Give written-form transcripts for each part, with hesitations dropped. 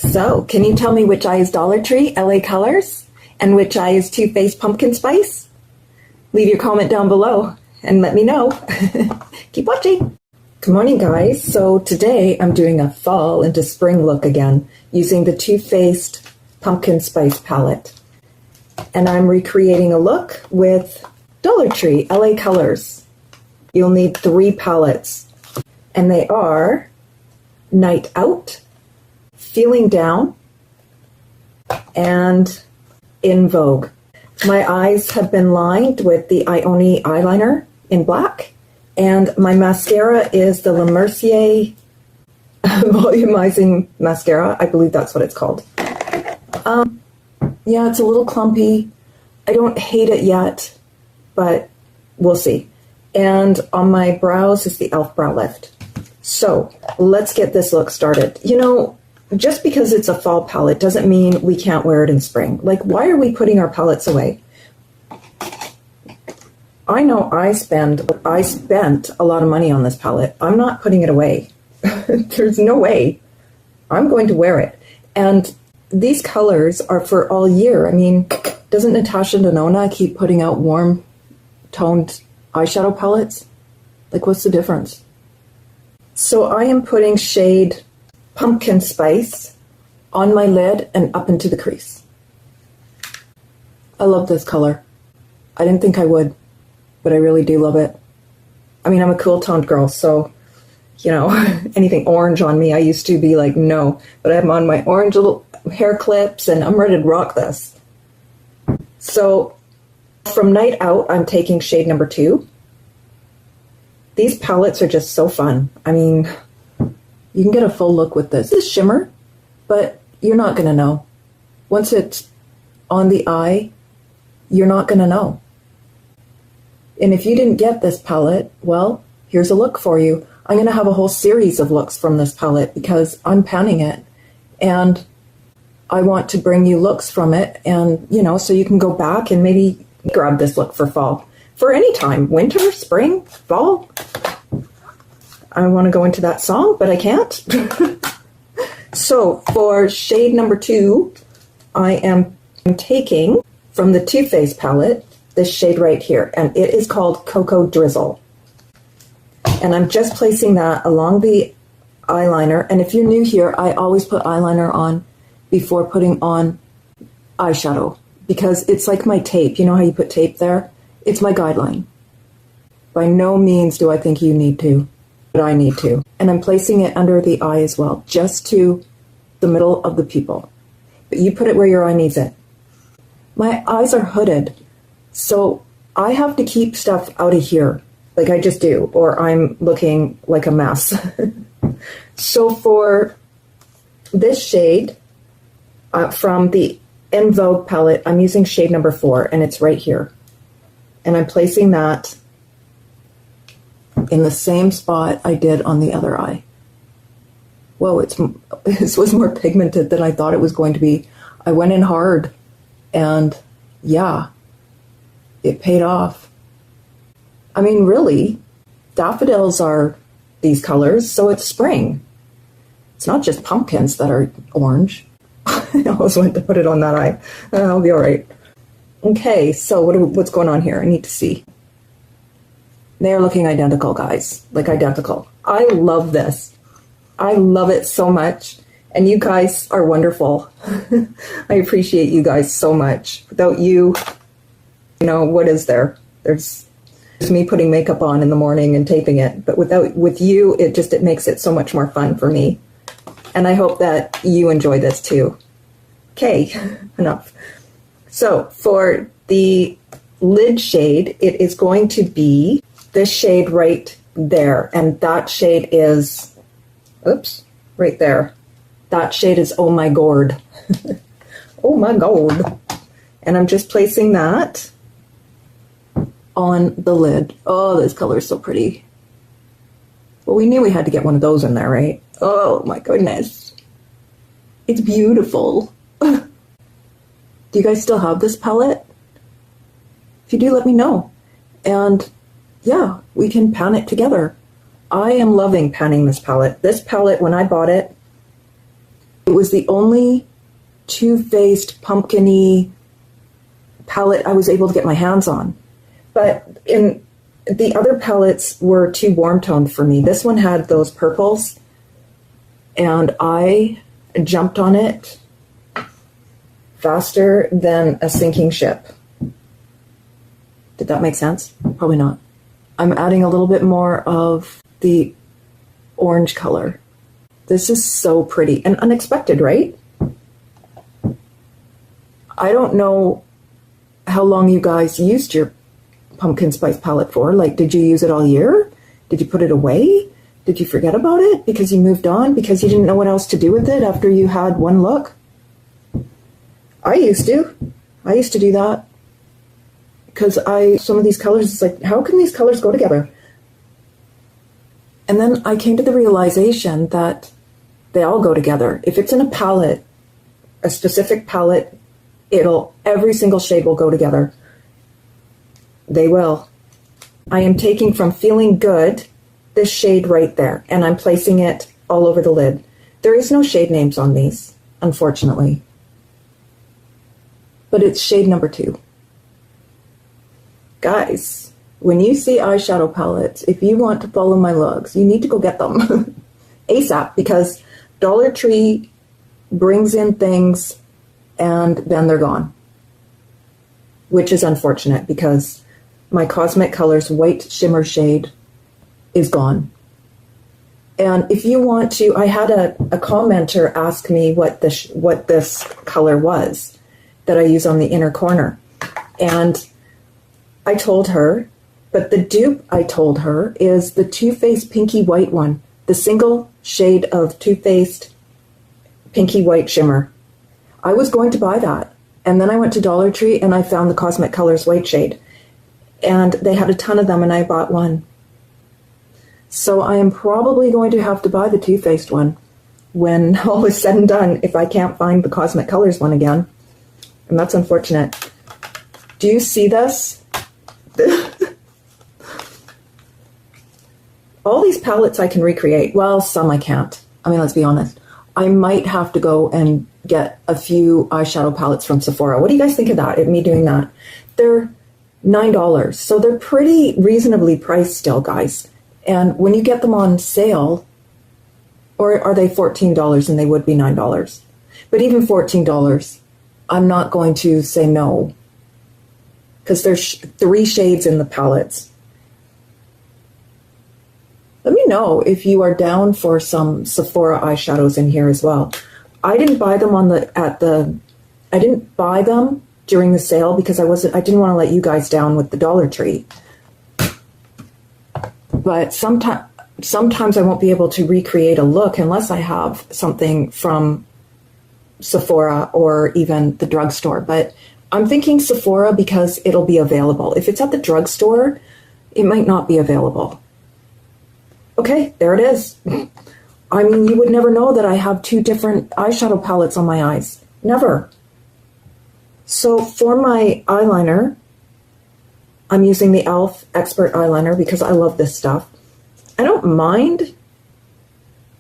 So, can you tell me which eye is Dollar Tree, LA Colors, and which eye is Too Faced Pumpkin Spice? Leave your comment down below and let me know. Keep watching. Good morning, guys. So today I'm doing a fall into spring look again using the Too Faced Pumpkin Spice palette. And I'm recreating a look with Dollar Tree, LA Colors. You'll need 3 palettes, and they are Night Out, Feeling Down, and In Vogue. My eyes have been lined with the Ioni eyeliner in black, and my mascara is the Le Mercier Volumizing Mascara. I believe that's what it's called. Yeah, it's a little clumpy. I don't hate it yet, but we'll see. And on my brows is the e.l.f. Brow Lift. So let's get this look started. You know, just because it's a fall palette doesn't mean we can't wear it in spring. Like, why are we putting our palettes away? I know I spent a lot of money on this palette. I'm not putting it away. There's no way. I'm going to wear it. And these colors are for all year. I mean, doesn't Natasha Denona keep putting out warm toned eyeshadow palettes? Like, what's the difference? So I am putting shade Pumpkin Spice on my lid and up into the crease. I love this color. I didn't think I would, but I really do love it. I mean, I'm a cool toned girl, so, you know, anything orange on me, I used to be like, no. But I'm on my orange little hair clips, and I'm ready to rock this. So from Night Out, I'm taking shade number 2. These palettes are just so fun. I mean, you can get a full look with this. This is shimmer, but you're not going to know. Once it's on the eye, you're not going to know. And if you didn't get this palette, well, here's a look for you. I'm going to have a whole series of looks from this palette because I'm panning it. And I want to bring you looks from it. And, you know, so you can go back and maybe grab this look for fall. For any time, winter, spring, fall. I want to go into that song, but I can't. So for shade number 2, I am taking from the Too Faced palette this shade right here, and it is called Cocoa Drizzle. And I'm just placing that along the eyeliner. And if you're new here, I always put eyeliner on before putting on eyeshadow because it's like my tape. You know how you put tape there? It's my guideline. By no means do I think you need to, but I need to. And I'm placing it under the eye as well, just to the middle of the pupil. But you put it where your eye needs it. My eyes are hooded, so I have to keep stuff out of here, like I just do, or I'm looking like a mess. So for this shade, from the In Vogue palette, I'm using shade number 4, and it's right here. And I'm placing that in the same spot I did on the other eye. Whoa, this was more pigmented than I thought it was going to be. I went in hard, and yeah, it paid off. I mean, really, daffodils are these colors, so it's spring. It's not just pumpkins that are orange. I always went to put it on that eye. I'll be all right. Okay, so what's going on here? I need to see. They're looking identical, guys. Like identical. I love this. I love it so much. And you guys are wonderful. I appreciate you guys so much. Without you, you know, what is there? There's me putting makeup on in the morning and taping it. But with you, it makes it so much more fun for me. And I hope that you enjoy this too. Okay, enough. So for the lid shade, it is going to be this shade right there. And that shade is, oops, right there. That shade is Oh My Gourd. Oh My Gourd. And I'm just placing that on the lid. Oh, this color is so pretty. Well, we knew we had to get one of those in there, right? Oh my goodness. It's beautiful. Do you guys still have this palette? If you do, let me know. And yeah, we can pan it together. I am loving panning this palette. This palette, when I bought it, It was the only Too Faced pumpkin-y palette I was able to get my hands on. But in the other palettes were too warm toned for me. This one had those purples, and I jumped on it faster than a sinking ship. Did that make sense? Probably not. I'm adding a little bit more of the orange color. This is so pretty and unexpected, right? I don't know how long you guys used your pumpkin spice palette for. Like, did you use it all year? Did you put it away? Did you forget about it because you moved on, because you didn't know what else to do with it after you had one look? I used to do that. Because some of these colors, it's like, how can these colors go together? And then I came to the realization that they all go together. If it's in a palette, a specific palette, every single shade will go together. They will. I am taking from Feeling Good, this shade right there, and I'm placing it all over the lid. There is no shade names on these, unfortunately. But it's shade number 2. Guys, when you see eyeshadow palettes, if you want to follow my looks, you need to go get them ASAP, because Dollar Tree brings in things and then they're gone, which is unfortunate because my Cosmic Colors white shimmer shade is gone. And if you want to, I had a commenter ask me what this color was that I use on the inner corner, and I told her, but the dupe I told her is the Too Faced Pinky White one, the single shade of Too Faced Pinky White Shimmer. I was going to buy that, and then I went to Dollar Tree and I found the Cosmic Colors white shade, and they had a ton of them and I bought one. So I am probably going to have to buy the Too Faced one when all is said and done if I can't find the Cosmic Colors one again, and that's unfortunate. Do you see this? All these palettes I can recreate. Well, some I can't. I mean, let's be honest. I might have to go and get a few eyeshadow palettes from Sephora. What do you guys think of that, of me doing that? They're $9, so they're pretty reasonably priced still, guys. And when you get them on sale, or are they $14 and they would be $9? But even $14, I'm not going to say no, because there's 3 shades in the palettes. Let me know if you are down for some Sephora eyeshadows in here as well. I didn't buy them I didn't buy them during the sale because I didn't want to let you guys down with the Dollar Tree. But sometimes I won't be able to recreate a look unless I have something from Sephora or even the drugstore. But I'm thinking Sephora because it'll be available. If it's at the drugstore, it might not be available. Okay, there it is. I mean, you would never know that I have 2 different eyeshadow palettes on my eyes. Never. So for my eyeliner, I'm using the e.l.f. Expert Eyeliner because I love this stuff. I don't mind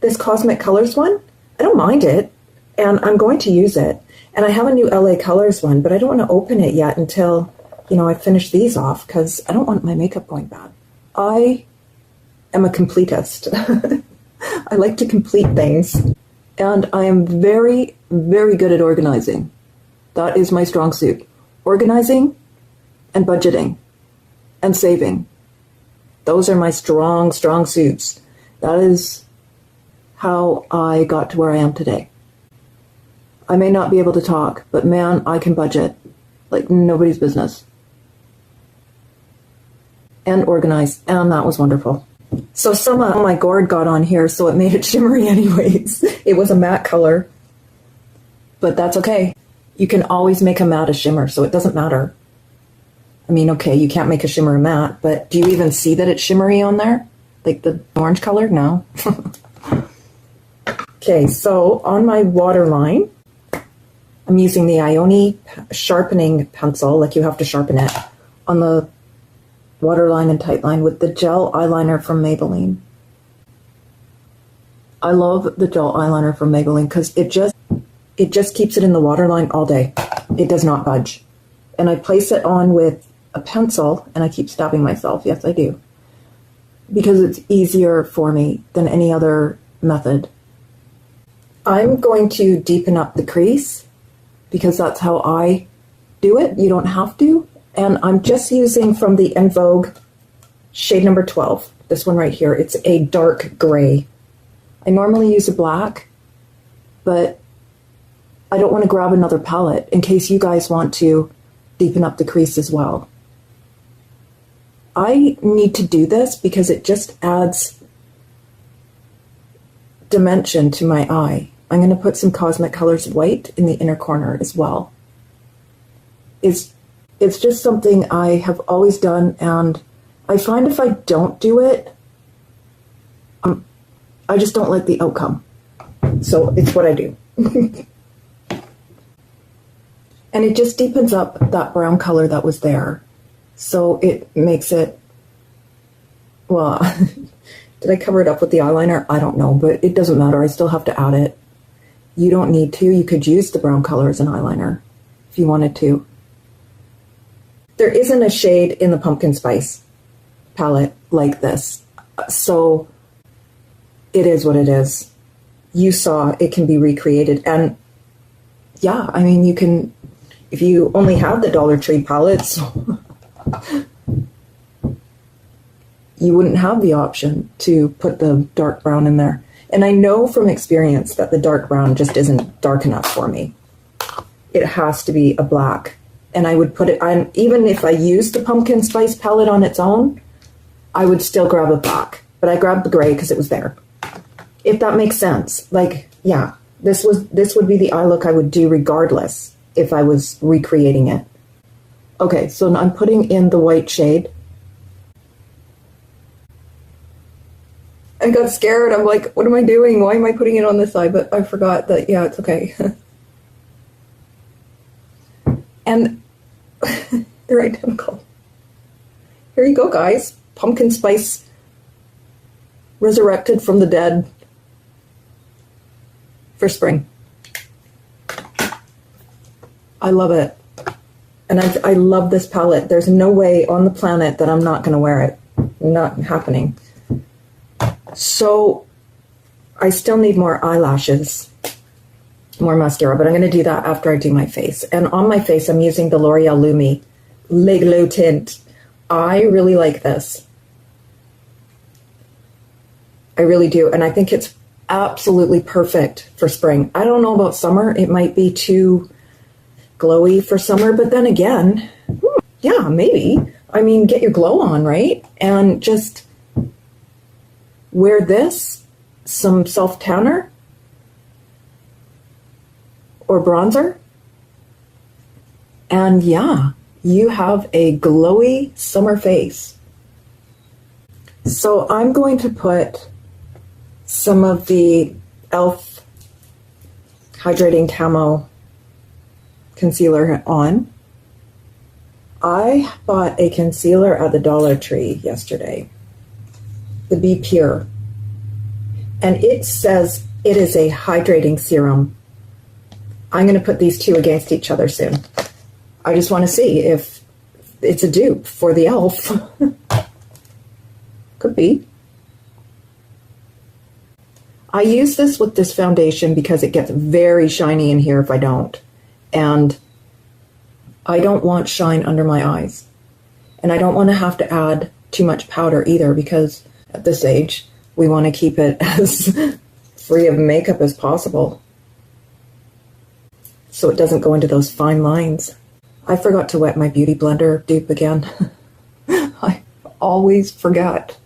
this Cosmic Colors one. I don't mind it, and I'm going to use it. And I have a new LA Colors one, but I don't want to open it yet until, I finish these off because I don't want my makeup going bad. I am a completist. I like to complete things, and I am very, very good at organizing. That is my strong suit. Organizing and budgeting and saving. Those are my strong suits. That is how I got to where I am today. I may not be able to talk, but man, I can budget like nobody's business. And organize, and that was wonderful. So some of my Gourd got on here, so it made it shimmery anyways. It was a matte color, but that's okay. You can always make a matte a shimmer, so it doesn't matter. I mean, okay, you can't make a shimmer a matte, but do you even see that it's shimmery on there? Like the orange color? No. Okay, so on my waterline, I'm using the Ioni sharpening pencil, like you have to sharpen it, on the Waterline and Tightline with the gel eyeliner from Maybelline. I love the gel eyeliner from Maybelline because it just keeps it in the waterline all day. It does not budge. And I place it on with a pencil, and I keep stabbing myself. Yes, I do. Because it's easier for me than any other method. I'm going to deepen up the crease because that's how I do it. You don't have to. And I'm just using from the Vogue shade number 12. This one right here. It's a dark gray. I normally use a black, but I don't want to grab another palette in case you guys want to deepen up the crease as well. I need to do this because it just adds dimension to my eye. I'm going to put some Cosmic Colors white in the inner corner as well. It's just something I have always done, and I find if I don't do it, I just don't like the outcome. So it's what I do. And it just deepens up that brown color that was there. So it makes it, well, did I cover it up with the eyeliner? I don't know, but it doesn't matter. I still have to add it. You don't need to. You could use the brown color as an eyeliner if you wanted to. There isn't a shade in the Pumpkin Spice palette like this. So it is what it is. You saw it can be recreated. And yeah, I mean, you can, if you only have the Dollar Tree palettes, you wouldn't have the option to put the dark brown in there. And I know from experience that the dark brown just isn't dark enough for me. It has to be a black. And I would put it on, even if I used the Pumpkin Spice palette on its own, I would still grab a black. But I grabbed the gray because it was there. If that makes sense. Like, yeah, this would be the eye look I would do regardless if I was recreating it. Okay, so I'm putting in the white shade. I got scared. I'm like, what am I doing? Why am I putting it on this side? But I forgot that, yeah, it's okay. And they're identical. Here you go, guys. Pumpkin Spice resurrected from the dead for spring. I love it. And I love this palette. There's no way on the planet that I'm not going to wear it. Not happening. So I still need more eyelashes, more mascara, but I'm going to do that after I do my face. And on my face, I'm using the L'Oreal Lumi Le Glow Tint. I really like this. I really do. And I think it's absolutely perfect for spring. I don't know about summer. It might be too glowy for summer, but then again, yeah, maybe. I mean, get your glow on, right? And just wear this, some self-tanner or bronzer, and yeah, you have a glowy summer face. So I'm going to put some of the e.l.f. Hydrating Camo concealer on. I bought a concealer at the Dollar Tree yesterday, the Be Pure, and it says it is a hydrating serum. I'm going to put these two against each other soon. I just want to see if it's a dupe for the e.l.f. Could be. I use this with this foundation because it gets very shiny in here if I don't. And I don't want shine under my eyes. And I don't want to have to add too much powder either, because at this age, we want to keep it as free of makeup as possible, so it doesn't go into those fine lines. I forgot to wet my Beauty Blender dupe again. I always forget.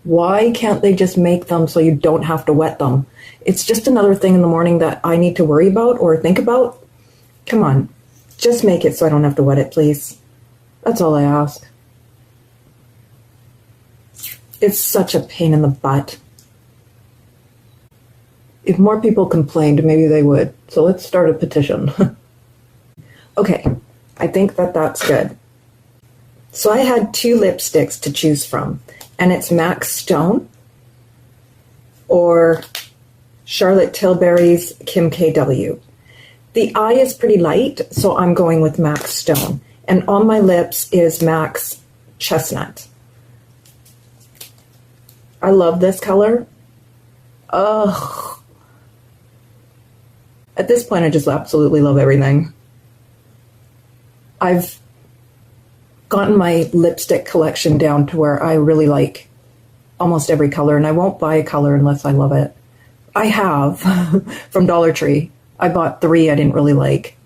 Why can't they just make them so you don't have to wet them? It's just another thing in the morning that I need to worry about or think about. Come on, just make it so I don't have to wet it, please. That's all I ask. It's such a pain in the butt. If more people complained, maybe they would. So let's start a petition. Okay, I think that that's good. So I had two lipsticks to choose from, and it's MAC Stone or Charlotte Tilbury's Kim KW. The eye is pretty light, so I'm going with MAC Stone. And on my lips is MAC's Chestnut. I love this color. Ugh. At this point, I just absolutely love everything. I've gotten my lipstick collection down to where I really like almost every color, and I won't buy a color unless I love it. I have from Dollar Tree. I bought 3 I didn't really like.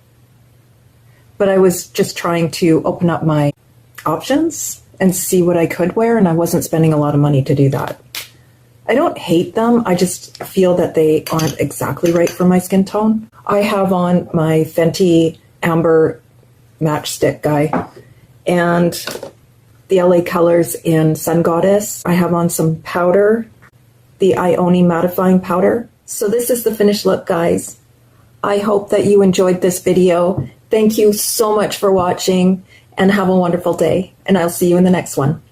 But I was just trying to open up my options and see what I could wear, and I wasn't spending a lot of money to do that. I don't hate them, I just feel that they aren't exactly right for my skin tone. I have on my Fenty Amber Matchstick guy, and the LA Colors in Sun Goddess. I have on some powder, the Ioni mattifying powder. So this is the finished look, guys. I hope that you enjoyed this video. Thank you so much for watching, and have a wonderful day, and I'll see you in the next one.